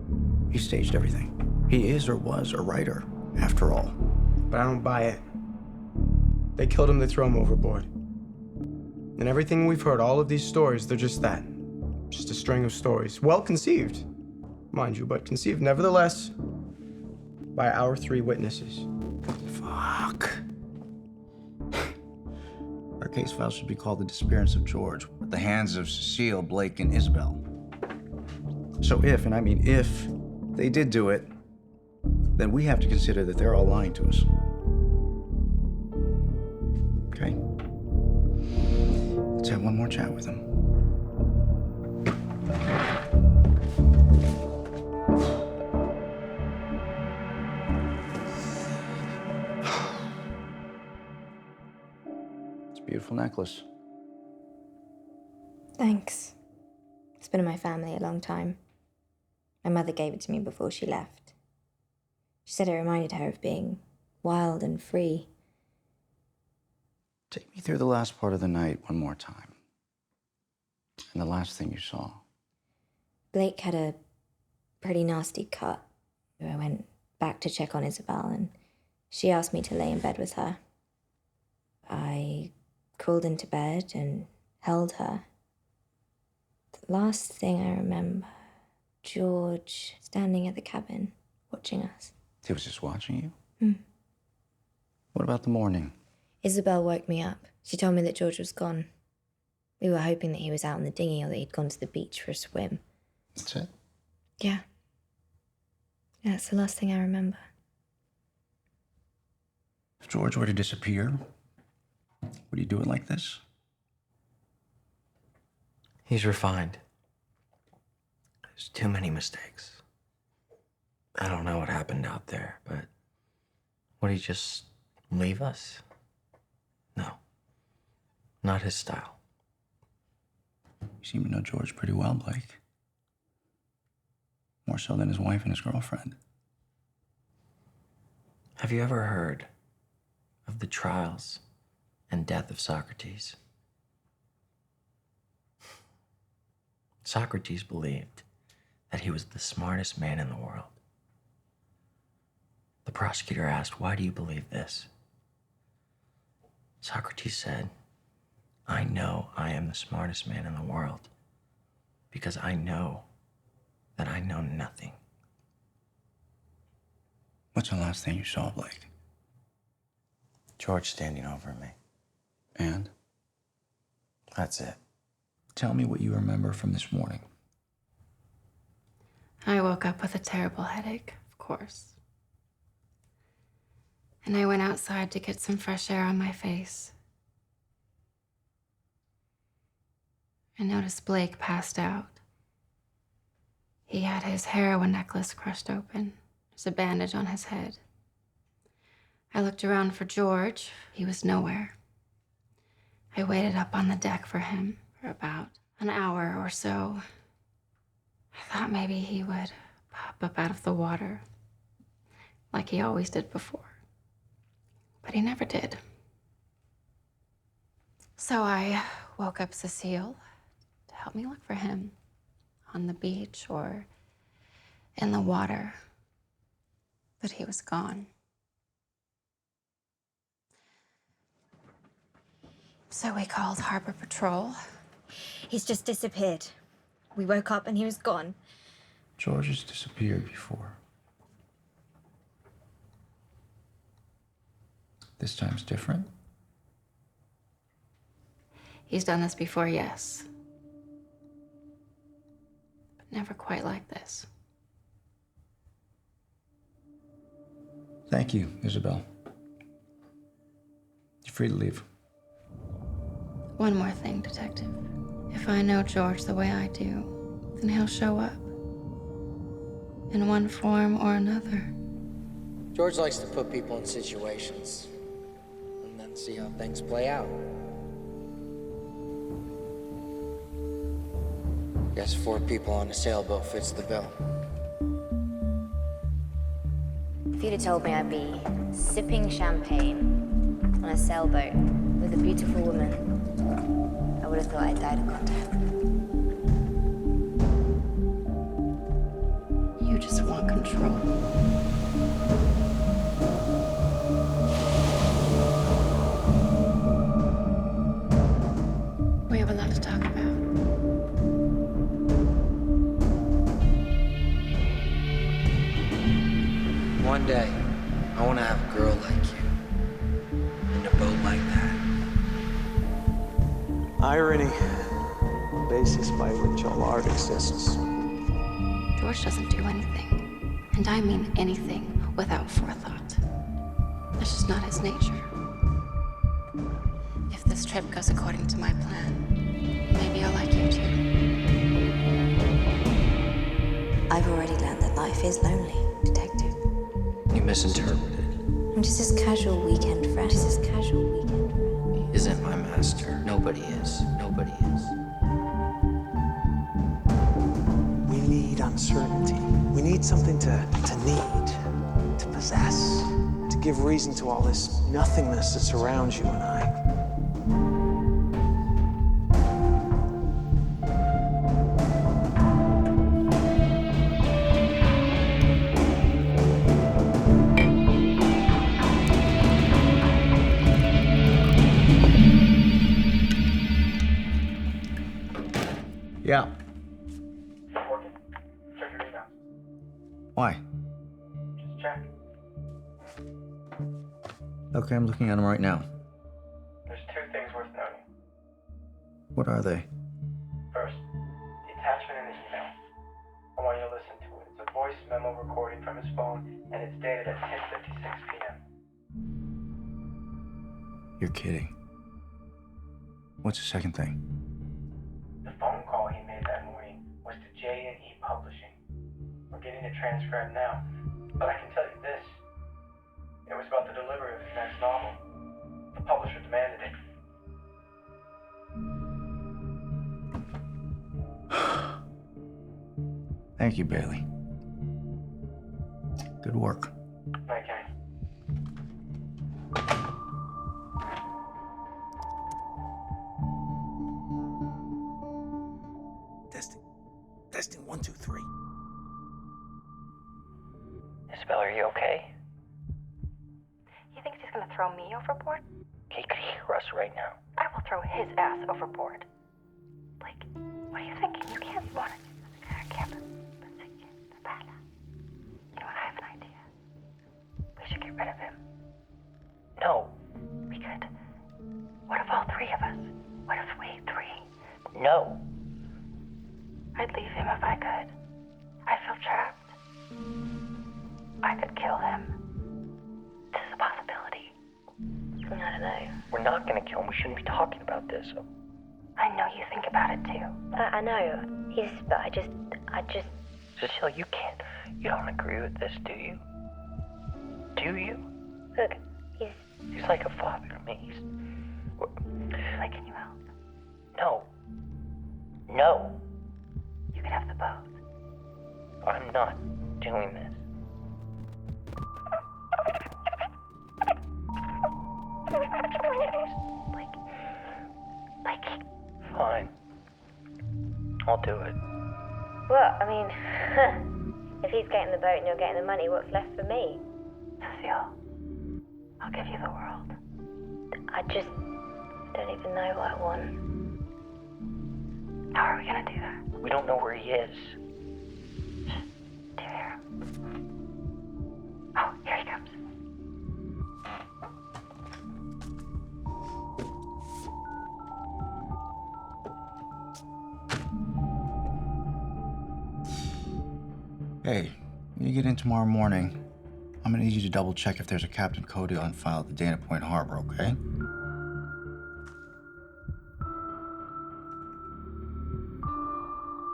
He staged everything. He is or was a writer, after all. But I don't buy it. They killed him, they throw him overboard. And everything we've heard, all of these stories, they're just that. Just a string of stories. Well conceived, mind you, but conceived nevertheless by our 3 witnesses. Fuck. Our case file should be called The Disappearance of George, at the hands of Cecile, Blake, and Isabelle. So if, and I mean if, they did do it, then we have to consider that they're all lying to us. Okay? Let's have one more chat with them. It's a beautiful necklace. Thanks. It's been in my family a long time. My mother gave it to me before she left. She said it reminded her of being wild and free. Take me through the last part of the night one more time. And the last thing you saw. Blake had a pretty nasty cut. I went back to check on Isabelle, and she asked me to lay in bed with her. I crawled into bed and held her. The last thing I remember, George standing at the cabin, watching us. He was just watching you? Hmm. What about the morning? Isabelle woke me up. She told me that George was gone. We were hoping that he was out in the dinghy or that he'd gone to the beach for a swim. That's it? Yeah. Yeah, it's the last thing I remember. If George were to disappear, would he do it like this? He's refined. There's too many mistakes. I don't know what happened out there, but would he just leave us? No. Not his style. You seem to know George pretty well, Blake. More so than his wife and his girlfriend. Have you ever heard of the trials and death of Socrates? Socrates believed that he was the smartest man in the world. The prosecutor asked, "Why do you believe this?" Socrates said, "I know I am the smartest man in the world because I know that I know nothing." What's the last thing you saw, Blake? George standing over me. And? That's it. Tell me what you remember from this morning. I woke up with a terrible headache, of course. And I went outside to get some fresh air on my face. I noticed Blake passed out. He had his heroin necklace crushed open. There's a bandage on his head. I looked around for George. He was nowhere. I waited up on the deck for him for about an hour or so. I thought maybe he would pop up out of the water, like he always did before. But he never did. So I woke up Cecile to help me look for him on the beach or in the water. But he was gone. So we called Harbor Patrol. He's just disappeared. We woke up and he was gone. George has disappeared before. This time's different? He's done this before, yes. But never quite like this. Thank you, Isabelle. You're free to leave. One more thing, Detective. If I know George the way I do, then he'll show up. In one form or another. George likes to put people in situations and then see how things play out. Guess 4 people on a sailboat fits the bill. If you'd have told me I'd be sipping champagne on a sailboat with a beautiful woman, I would have thought I died of contact. You just want control. to talk about. One day, I want to have a girl like you. In a boat like that. Irony, the basis by which all art exists. George doesn't do anything, and I mean anything, without forethought. That's just not his nature. If this trip goes according to my plan, maybe I'll like you too. I've already learned that life is lonely, detective. You misinterpreted. I'm just his casual weekend friend. Just his casual weekend friend. He isn't my master. Nobody is. Nobody is. We need uncertainty. We need something to need, to possess, to give reason to all this nothingness that surrounds you and I. Yeah. Working? Check your email. Why? Just check. Okay, I'm looking at them right now. There's two things worth noting. What are they? First, the attachment in the email. I want you to listen to it. It's a voice memo recording from his phone, and it's dated at 10:56 p.m. You're kidding. What's the second thing? The phone call he made that morning was to J&E Publishing. We're getting a transcript now, but I can tell you this. It was about the delivery of his next novel. The publisher demanded it. Thank you, Bailey. Good work. Okay. Testing 1, 2, 3. Isabelle, are you okay? He thinks he's gonna throw me overboard? He could hear us right now. I will throw his ass overboard. Like, what are you thinking? You can't want it. You know what? I have an idea. We should get rid of him. No. We could. What if all three of us? What if we three? No. I'd leave him if I could. I feel trapped. I could kill him. This is a possibility. I don't know. We're not gonna kill him. We shouldn't be talking about this. I know you think about it too. I know. But I just. Cecile, you can't. You don't agree with this, do you? Do you? Look, He's like a father to me. Like, can you help? No. No. You could have the boat. I'm not doing this. Like. Fine. I'll do it. Well, I mean, if he's getting the boat and you're getting the money, what's left for me? Cecile, I'll give you the world. I don't even know what I want. How are we gonna do that? We don't know where he is. Do you hear him? Oh, here he comes. Hey, when you get in tomorrow morning, I'm gonna need you to double check if there's a Captain Cody on file at the Dana Point Harbor, okay?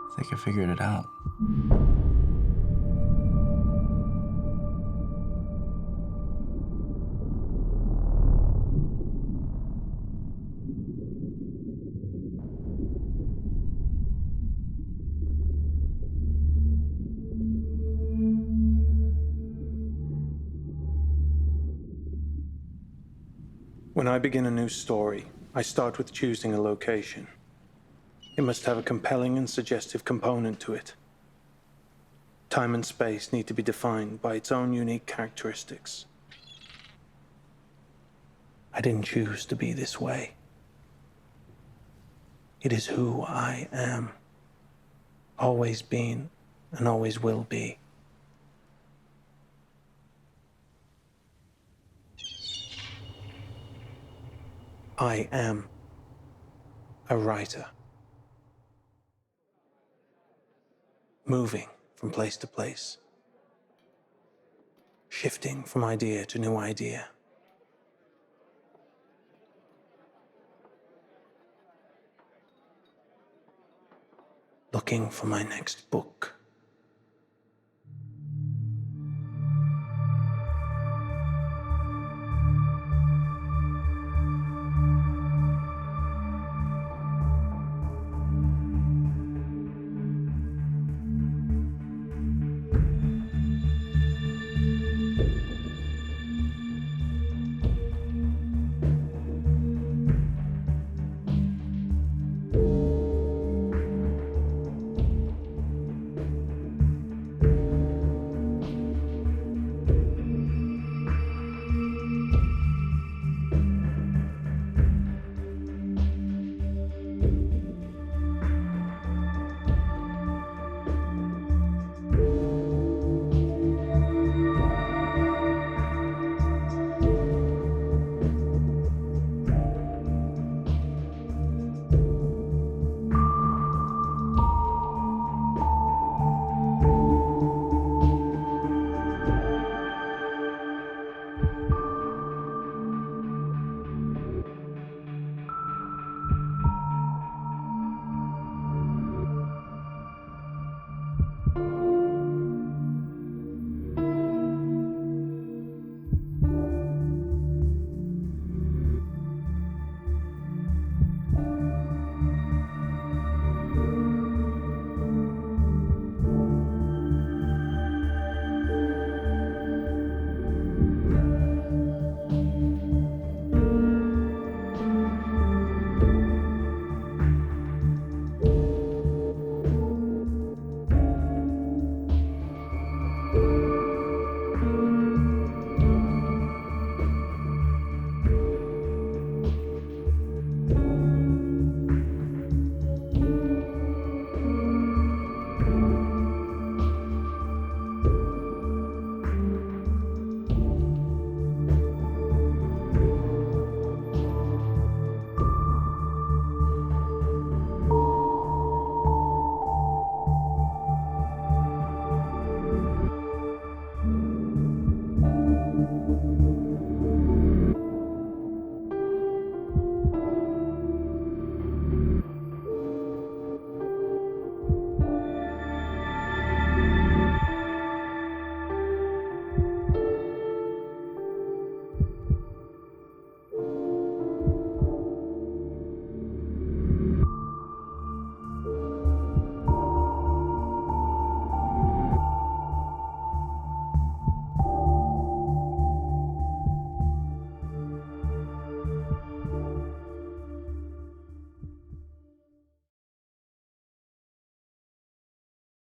I think I figured it out. When I begin a new story, I start with choosing a location. It must have a compelling and suggestive component to it. Time and space need to be defined by its own unique characteristics. I didn't choose to be this way. It is who I am, always been and always will be. I am a writer, moving from place to place, shifting from idea to new idea. Looking for my next book.